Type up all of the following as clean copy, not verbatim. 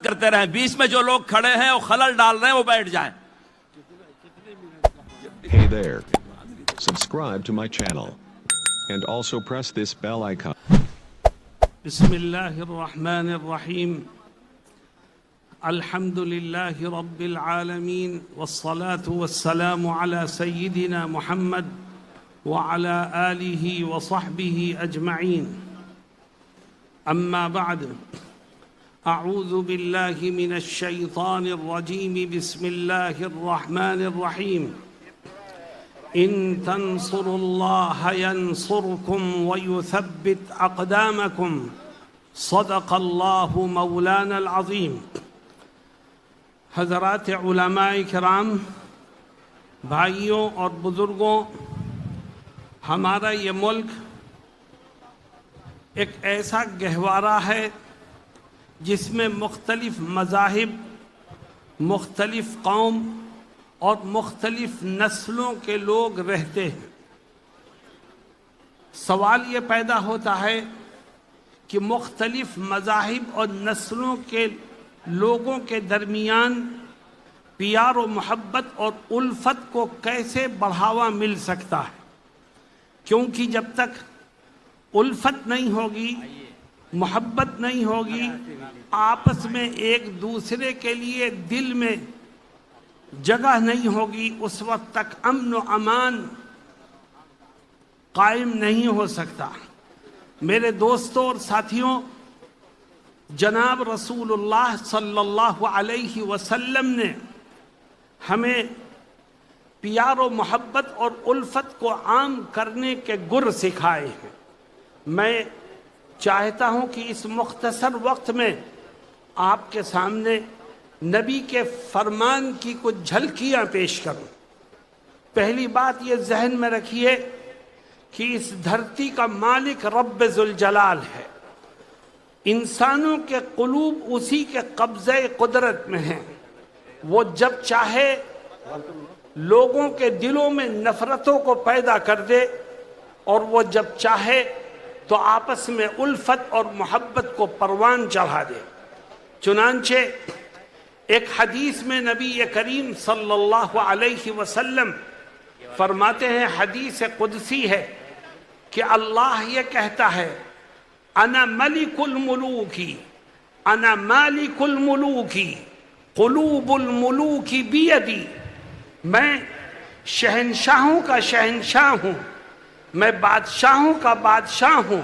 کرتے رہیں, بیچ میں جو لوگ کھڑے ہیں وہ خلل ڈال رہے ہیں وہ بیٹھ جائیں. Hey there. Subscribe to my channel. And also press this bell icon. بسم الله الرحمن الرحيم. الحمد لله رب العالمين والصلاة والسلام على سيدنا محمد وعلى آله وصحبه أجمعين. أما بعد, أعوذ بالله من الشيطان الرجيم. بسم الله الرحمن الرحيم. إن تنصروا الله ينصركم ويثبت أقدامكم. صدق الله مولانا العظيم. حضرات علماء کرام, بھائیوں اور بزرگوں, ہمارا یہ ملک ایک ایسا گہوارہ ہے جس میں مختلف مذاہب, مختلف قوم اور مختلف نسلوں کے لوگ رہتے ہیں. سوال یہ پیدا ہوتا ہے کہ مختلف مذاہب اور نسلوں کے لوگوں کے درمیان پیار و محبت اور الفت کو کیسے بڑھاوا مل سکتا ہے, کیونکہ جب تک الفت نہیں ہوگی, محبت نہیں ہوگی, آپس میں ایک دوسرے کے لیے دل میں جگہ نہیں ہوگی, اس وقت تک امن و امان قائم نہیں ہو سکتا. میرے دوستوں اور ساتھیوں, جناب رسول اللہ صلی اللہ علیہ وسلم نے ہمیں پیار و محبت اور الفت کو عام کرنے کے گر سکھائے ہیں. میں چاہتا ہوں کہ اس مختصر وقت میں آپ کے سامنے نبی کے فرمان کی کچھ جھلکیاں پیش کروں. پہلی بات یہ ذہن میں رکھیے کہ اس دھرتی کا مالک رب ذوالجلال ہے. انسانوں کے قلوب اسی کے قبضے قدرت میں ہیں. وہ جب چاہے لوگوں کے دلوں میں نفرتوں کو پیدا کر دے, اور وہ جب چاہے تو آپس میں الفت اور محبت کو پروان چڑھا دے. چنانچہ ایک حدیث میں نبی کریم صلی اللہ علیہ وسلم فرماتے ہیں, حدیث قدسی ہے, کہ اللہ یہ کہتا ہے, انا ملک الملوکی انا مالک الملوکی قلوب الملوکی بیدی. میں شہنشاہوں کا شہنشاہ ہوں, میں بادشاہوں کا بادشاہ ہوں,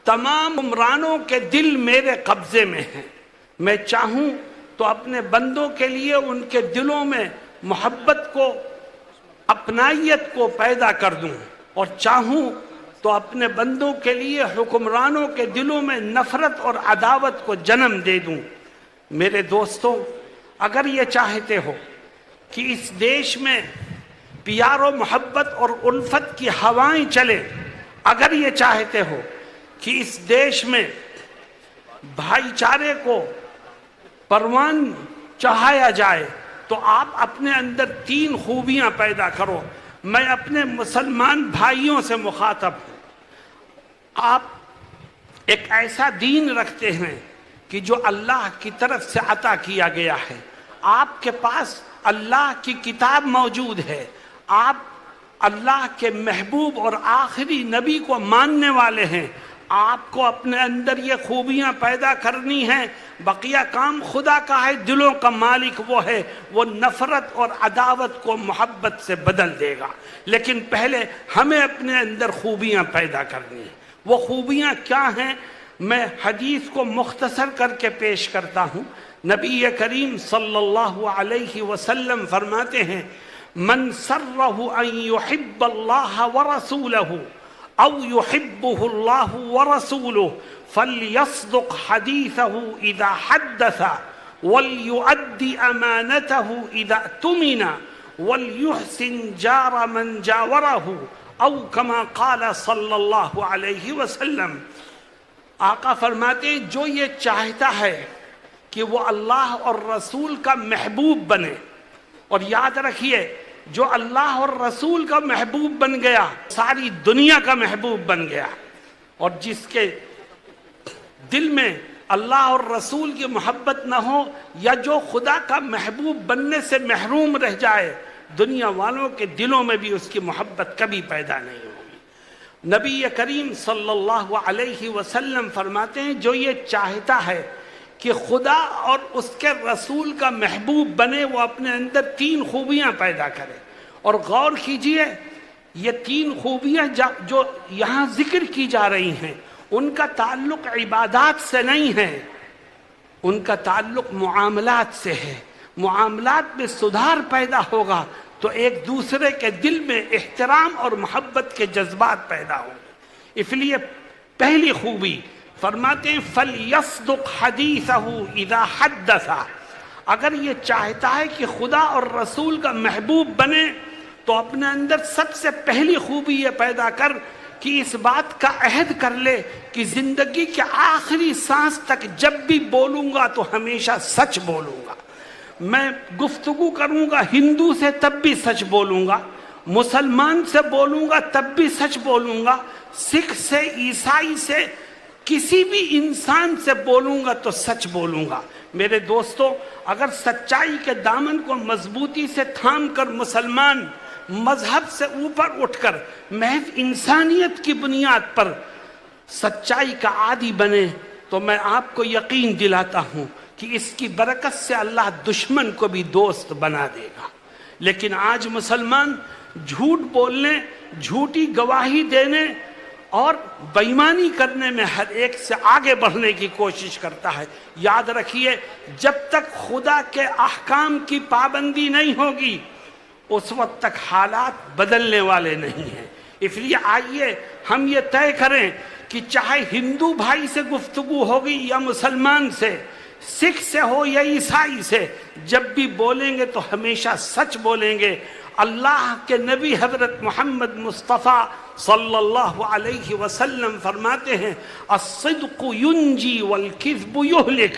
تمام عمرانوں کے دل میرے قبضے میں ہیں. میں چاہوں تو اپنے بندوں کے لیے ان کے دلوں میں محبت کو, اپنائیت کو پیدا کر دوں, اور چاہوں تو اپنے بندوں کے لیے حکمرانوں کے دلوں میں نفرت اور عداوت کو جنم دے دوں. میرے دوستوں, اگر یہ چاہتے ہو کہ اس دیش میں پیار و محبت اور الفت کی ہوائیں چلیں, اگر یہ چاہتے ہو کہ اس دیش میں بھائی چارے کو پروان چڑھایا جائے, تو آپ اپنے اندر 3 خوبیاں پیدا کرو. میں اپنے مسلمان بھائیوں سے مخاطب ہوں. آپ ایک ایسا دین رکھتے ہیں کہ جو اللہ کی طرف سے عطا کیا گیا ہے. آپ کے پاس اللہ کی کتاب موجود ہے. آپ اللہ کے محبوب اور آخری نبی کو ماننے والے ہیں. آپ کو اپنے اندر یہ خوبیاں پیدا کرنی ہیں. بقیہ کام خدا کا ہے, دلوں کا مالک وہ ہے, وہ نفرت اور عداوت کو محبت سے بدل دے گا. لیکن پہلے ہمیں اپنے اندر خوبیاں پیدا کرنی ہیں. وہ خوبیاں کیا ہیں, میں حدیث کو مختصر کر کے پیش کرتا ہوں. نبی کریم صلی اللہ علیہ وسلم فرماتے ہیں, من سرہ ان یحب اللہ ورسولہ او یحبہ اللہ ورسولہ فلیصدق حدیثہ اذا حدث وليؤد امانته اذا اؤتمن وليحسن جار من جاوره او كما قال صلی اللہ علیہ وسلم. آقا فرماتے ہیں, جو یہ چاہتا ہے کہ وہ اللہ اور رسول کا محبوب بنے, اور یاد رکھیے جو اللہ اور رسول کا محبوب بن گیا ساری دنیا کا محبوب بن گیا, اور جس کے دل میں اللہ اور رسول کی محبت نہ ہو یا جو خدا کا محبوب بننے سے محروم رہ جائے، دنیا والوں کے دلوں میں بھی اس کی محبت کبھی پیدا نہیں ہوگی۔ نبی کریم صلی اللہ علیہ وسلم فرماتے ہیں جو یہ چاہتا ہے کہ خدا اور اس کے رسول کا محبوب بنے، وہ اپنے اندر 3 خوبیاں پیدا کرے۔ اور غور کیجئے، یہ 3 خوبیاں جو یہاں ذکر کی جا رہی ہیں، ان کا تعلق عبادات سے نہیں ہے، ان کا تعلق معاملات سے ہے۔ معاملات میں سدھار پیدا ہوگا تو ایک دوسرے کے دل میں احترام اور محبت کے جذبات پیدا ہوں گے۔ اس لیے پہلی خوبی فرماتے ہیں فَلْيَصْدُقْ حَدِيثَهُ إِذَا حَدَّثَ، اگر یہ چاہتا ہے کہ خدا اور رسول کا محبوب بنے تو اپنے اندر سب سے پہلی خوبی یہ پیدا کر کہ اس بات کا عہد کر لے کہ زندگی کے آخری سانس تک جب بھی بولوں گا تو ہمیشہ سچ بولوں گا۔ میں گفتگو کروں گا ہندو سے تب بھی سچ بولوں گا، مسلمان سے بولوں گا تب بھی سچ بولوں گا، سکھ سے، عیسائی سے، کسی بھی انسان سے بولوں گا تو سچ بولوں گا۔ میرے دوستو، اگر سچائی کے دامن کو مضبوطی سے تھام کر مسلمان مذہب سے اوپر اٹھ کر محض انسانیت کی بنیاد پر سچائی کا عادی بنے تو میں آپ کو یقین دلاتا ہوں کہ اس کی برکت سے اللہ دشمن کو بھی دوست بنا دے گا۔ لیکن آج مسلمان جھوٹ بولنے، جھوٹی گواہی دینے اور بے ایمانی کرنے میں ہر ایک سے آگے بڑھنے کی کوشش کرتا ہے۔ یاد رکھیے، جب تک خدا کے احکام کی پابندی نہیں ہوگی اس وقت تک حالات بدلنے والے نہیں ہیں۔ اس لیے آئیے ہم یہ طے کریں کہ چاہے ہندو بھائی سے گفتگو ہوگی یا مسلمان سے، سکھ سے ہو یا عیسائی سے، جب بھی بولیں گے تو ہمیشہ سچ بولیں گے۔ اللہ کے نبی حضرت محمد مصطفیٰ صلی اللہ علیہ وسلم فرماتے ہیں الصدق ینجی والکذب یہلک،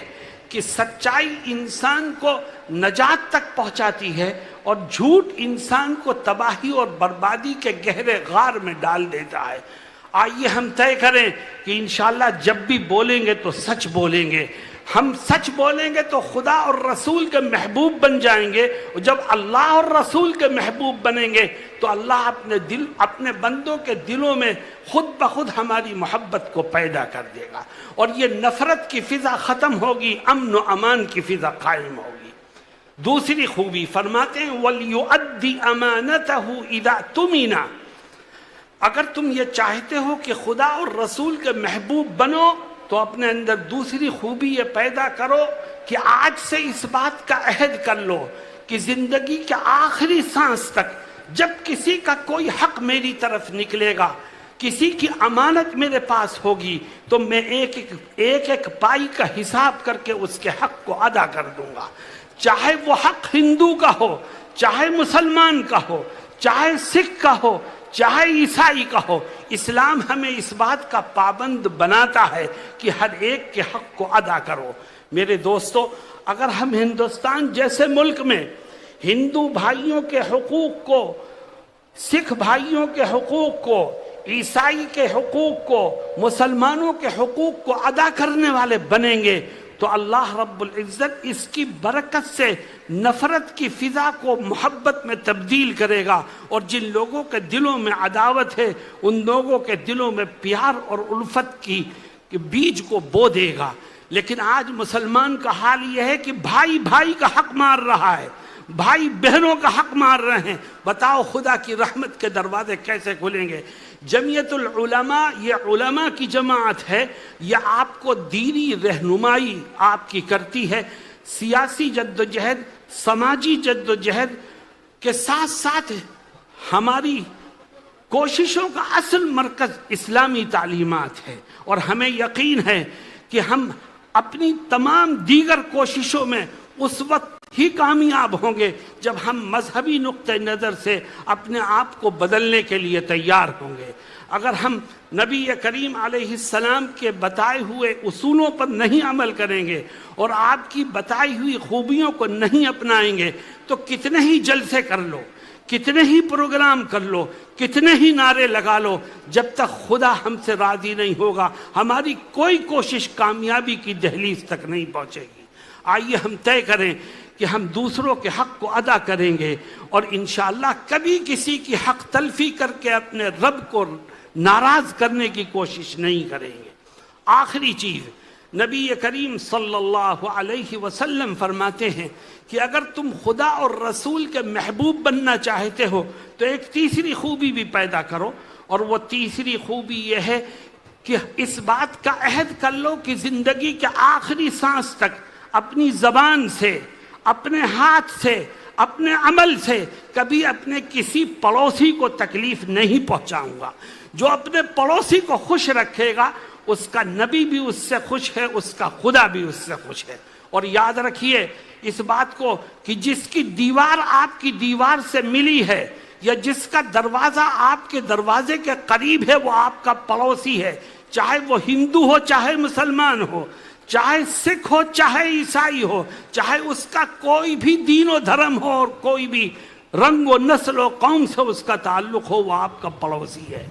کہ سچائی انسان کو نجات تک پہنچاتی ہے اور جھوٹ انسان کو تباہی اور بربادی کے گہرے غار میں ڈال دیتا ہے۔ آئیے ہم طے کریں کہ انشاءاللہ جب بھی بولیں گے تو سچ بولیں گے۔ ہم سچ بولیں گے تو خدا اور رسول کے محبوب بن جائیں گے، اور جب اللہ اور رسول کے محبوب بنیں گے تو اللہ اپنے بندوں کے دلوں میں خود بخود ہماری محبت کو پیدا کر دے گا، اور یہ نفرت کی فضا ختم ہوگی، امن و امان کی فضا قائم ہوگی۔ دوسری خوبی فرماتے ہیں وَلْيُؤَدِّ أَمَانَتَهُ إِذَا اؤْتُمِنَ، اگر تم یہ چاہتے ہو کہ خدا اور رسول کے محبوب بنو تو اپنے اندر دوسری خوبی یہ پیدا کرو کہ آج سے اس بات کا عہد کر لو کہ زندگی کے آخری سانس تک جب کسی کا کوئی حق میری طرف نکلے گا، کسی کی امانت میرے پاس ہوگی تو میں ایک ایک پائی کا حساب کر کے اس کے حق کو ادا کر دوں گا، چاہے وہ حق ہندو کا ہو، چاہے مسلمان کا ہو، چاہے سکھ کا ہو، چاہے عیسائی کا ہو۔ اسلام ہمیں اس بات کا پابند بناتا ہے کہ ہر ایک کے حق کو ادا کرو۔ میرے دوستو، اگر ہم ہندوستان جیسے ملک میں ہندو بھائیوں کے حقوق کو، سکھ بھائیوں کے حقوق کو، عیسائی کے حقوق کو، مسلمانوں کے حقوق کو ادا کرنے والے بنیں گے تو اللہ رب العزت اس کی برکت سے نفرت کی فضا کو محبت میں تبدیل کرے گا، اور جن لوگوں کے دلوں میں عداوت ہے ان لوگوں کے دلوں میں پیار اور الفت کی بیج کو بو دے گا۔ لیکن آج مسلمان کا حال یہ ہے کہ بھائی بھائی کا حق مار رہا ہے، بھائی بہنوں کا حق مار رہے ہیں۔ بتاؤ خدا کی رحمت کے دروازے کیسے کھلیں گے؟ جمعیت العلماء یہ علماء کی جماعت ہے، یہ آپ کو دینی رہنمائی آپ کی کرتی ہے۔ سیاسی جدوجہد، سماجی جدوجہد کے ساتھ ساتھ ہماری کوششوں کا اصل مرکز اسلامی تعلیمات ہے، اور ہمیں یقین ہے کہ ہم اپنی تمام دیگر کوششوں میں اس وقت ہی کامیاب ہوں گے جب ہم مذہبی نقطہ نظر سے اپنے آپ کو بدلنے کے لیے تیار ہوں گے۔ اگر ہم نبی کریم علیہ السلام کے بتائے ہوئے اصولوں پر نہیں عمل کریں گے اور آپ کی بتائی ہوئی خوبیوں کو نہیں اپنائیں گے تو کتنے ہی جلسے کر لو، کتنے ہی پروگرام کر لو، کتنے ہی نعرے لگا لو، جب تک خدا ہم سے راضی نہیں ہوگا ہماری کوئی کوشش کامیابی کی دہلیز تک نہیں پہنچے گی۔ آئیے ہم طے کریں کہ ہم دوسروں کے حق کو ادا کریں گے اور انشاءاللہ کبھی کسی کی حق تلفی کر کے اپنے رب کو ناراض کرنے کی کوشش نہیں کریں گے۔ آخری چیز، نبی کریم صلی اللہ علیہ وسلم فرماتے ہیں کہ اگر تم خدا اور رسول کے محبوب بننا چاہتے ہو تو ایک تیسری خوبی بھی پیدا کرو، اور وہ تیسری خوبی یہ ہے کہ اس بات کا عہد کر لو کہ زندگی کے آخری سانس تک اپنی زبان سے، اپنے ہاتھ سے، اپنے عمل سے کبھی اپنے کسی پڑوسی کو تکلیف نہیں پہنچاؤں گا۔ جو اپنے پڑوسی کو خوش رکھے گا اس کا نبی بھی اس سے خوش ہے، اس کا خدا بھی اس سے خوش ہے۔ اور یاد رکھیے اس بات کو کہ جس کی دیوار آپ کی دیوار سے ملی ہے یا جس کا دروازہ آپ کے دروازے کے قریب ہے وہ آپ کا پڑوسی ہے، چاہے وہ ہندو ہو چاہے مسلمان ہو، چاہے سکھ ہو چاہے عیسائی ہو، چاہے اس کا کوئی بھی دین و دھرم ہو اور کوئی بھی رنگ و نسل و قوم سے اس کا تعلق ہو، وہ آپ کا پڑوسی ہے۔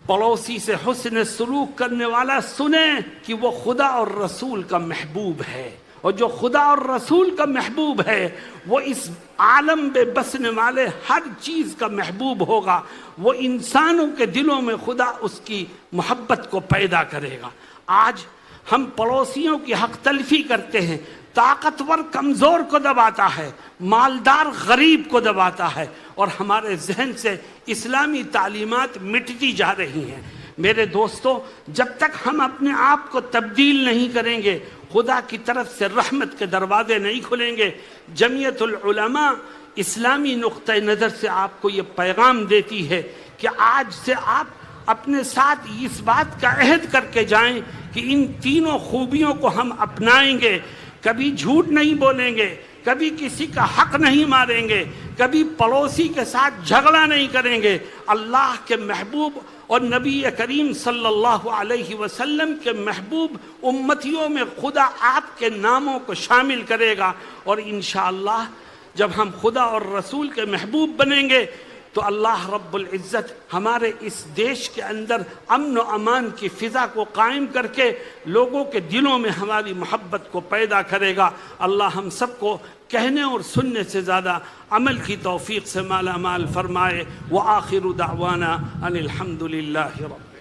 پڑوسی سے حسن سلوک کرنے والا سنیں کہ وہ خدا اور رسول کا محبوب ہے، اور جو خدا اور رسول کا محبوب ہے وہ اس عالم میں بسنے والے ہر چیز کا محبوب ہوگا۔ وہ انسانوں کے دلوں میں خدا اس کی محبت کو پیدا کرے گا۔ آج ہم پڑوسیوں کی حق تلفی کرتے ہیں، طاقتور کمزور کو دباتا ہے، مالدار غریب کو دباتا ہے، اور ہمارے ذہن سے اسلامی تعلیمات مٹتی جا رہی ہیں۔ میرے دوستو، جب تک ہم اپنے آپ کو تبدیل نہیں کریں گے خدا کی طرف سے رحمت کے دروازے نہیں کھلیں گے۔ جمعیت العلماء اسلامی نقطہ نظر سے آپ کو یہ پیغام دیتی ہے کہ آج سے آپ اپنے ساتھ اس بات کا عہد کر کے جائیں کہ ان تینوں خوبیوں کو ہم اپنائیں گے، کبھی جھوٹ نہیں بولیں گے، کبھی کسی کا حق نہیں ماریں گے، کبھی پڑوسی کے ساتھ جھگڑا نہیں کریں گے، اللہ کے محبوب اور نبی کریم صلی اللہ علیہ وسلم کے محبوب امتیوں میں خدا آپ کے ناموں کو شامل کرے گا، اور انشاءاللہ جب ہم خدا اور رسول کے محبوب بنیں گے تو اللہ رب العزت ہمارے اس دیش کے اندر امن و امان کی فضا کو قائم کر کے لوگوں کے دلوں میں ہماری محبت کو پیدا کرے گا۔ اللہ ہم سب کو کہنے اور سننے سے زیادہ عمل کی توفیق سے مالا مال فرمائے۔ وآخر دعوانا ان الحمد للہ رب